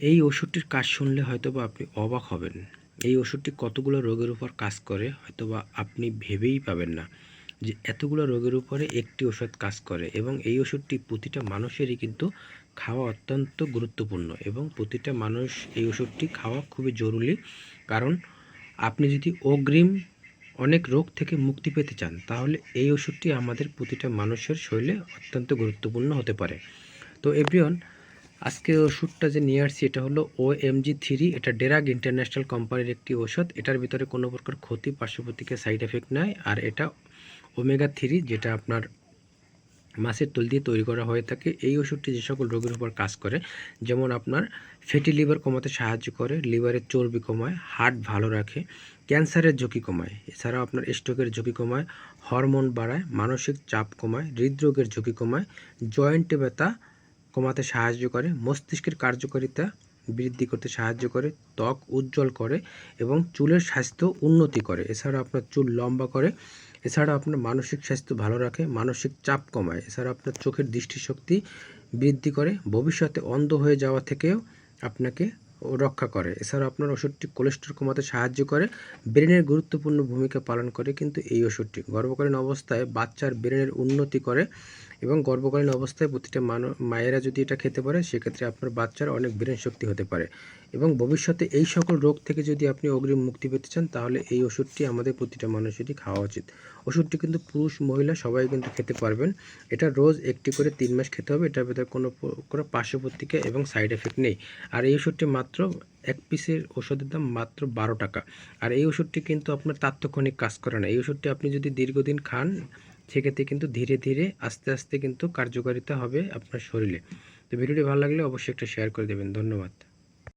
এই ওষুধটির কাজ শুনলে হয়তোবা আপনি অবাক হবেন। এই ওষুধটি কতগুলো রোগের উপর কাজ করে হয়তোবা আপনি ভেবেই পাবেন না যে এতগুলো রোগের উপরে একটি ওষুধ কাজ করে, এবং এই ওষুধটি প্রতিটা মানুষেরই কিন্তু খাওয়া অত্যন্ত গুরুত্বপূর্ণ, এবং প্রতিটা মানুষ এই ওষুধটি খাওয়া খুবই জরুরি। কারণ আপনি যদি অগ্রিম অনেক রোগ থেকে মুক্তি পেতে চান তাহলে এই ওষুধটি আমাদের প্রতিটা মানুষের শরীরে অত্যন্ত গুরুত্বপূর্ণ হতে পারে। তো এভরিওয়ান, আজকে ওষুধটা যে নিয়ে আসছি এটা হলো OMG3। এটা ডেরাগ ইন্টারন্যাশনাল কোম্পানির একটি ওষুধ। এটার ভিতরে কোনো প্রকার ক্ষতি, পার্শ্বপ্রতিক্রিয়া, সাইড এফেক্ট নাই। আর এটা ওমেগা 3, যেটা আপনার মাছের তেল দিয়ে তৈরি করা হয়ে থাকে। এই ওষুধটি যে সকল রোগের উপর কাজ করে, যেমন আপনার ফ্যাটি লিভার কমাতে সাহায্য করে, লিভারের চর্বি কমায়, হার্ট ভালো রাখে, ক্যান্সারের ঝুঁকি কমায়, এছাড়াও আপনার স্ট্রোকের ঝুঁকি কমায়, হরমোন বাড়ায়, মানসিক চাপ কমায়, হৃদরোগের ঝুঁকি কমায়, জয়েন্টে ব্যথা কমাতে সাহায্য করে, মস্তিষ্কের কার্যকারিতা বৃদ্ধি করতে সাহায্য করে, ত্বক উজ্জ্বল করে এবং চুলের স্বাস্থ্য উন্নতি করে। এছাড়া আপনার চুল লম্বা করে। এছাড়া আপনার মানসিক স্বাস্থ্য ভালো রাখে, মানসিক চাপ কমায়। এছাড়া আপনার চোখের দৃষ্টিশক্তি বৃদ্ধি করে, ভবিষ্যতে অন্ধ হয়ে যাওয়া থেকেও আপনাকে রক্ষা করে। এছাড়া আপনার ওষুধটি কোলেস্টেরল কমাতে সাহায্য করে, ব্রেনের গুরুত্বপূর্ণ ভূমিকা পালন করে কিন্তু এই ওষুধটি। গর্ভকালীন অবস্থায় বাচ্চার ব্রেনের উন্নতি করে, এবং গর্ভকালীন অবস্থায় প্রতিটা মায়েরা যদি এটা খেতে পারে সেক্ষেত্রে আপনার বাচ্চার অনেক ব্রেন শক্তি হতে পারে, এবং ভবিষ্যতে এই সকল রোগ থেকে যদি আপনি অগ্রিম মুক্তি পেতে চান তাহলে এই ওষুধটি আমাদের প্রতিটা মানুষেরই খাওয়া উচিত। ওষুধটি কিন্তু পুরুষ মহিলা সবাই কিন্তু খেতে পারবেন। এটা রোজ একটি করে 3 মাস খেতে হবে। এটার ভিতরে কোনো পার্শ্বপ্রতিক্রিয়া এবং সাইড এফেক্ট নেই। আর এই ওষুধটি মাত্র এক পিসের ওষুধের দাম মাত্র 12 টাকা। আর এই ওষুধটি কিন্তু আপনার তাৎক্ষণিক কাজ করে না। এই ওষুধটি আপনি যদি দীর্ঘদিন খান সেক্ষেত্রে কিন্তু ধীরে ধীরে আস্তে আস্তে কিন্তু কার্যকারিতা হবে আপনার শরীরে। তো ভিডিওটি ভালো লাগলে অবশ্যই একটা শেয়ার করে দেবেন। ধন্যবাদ।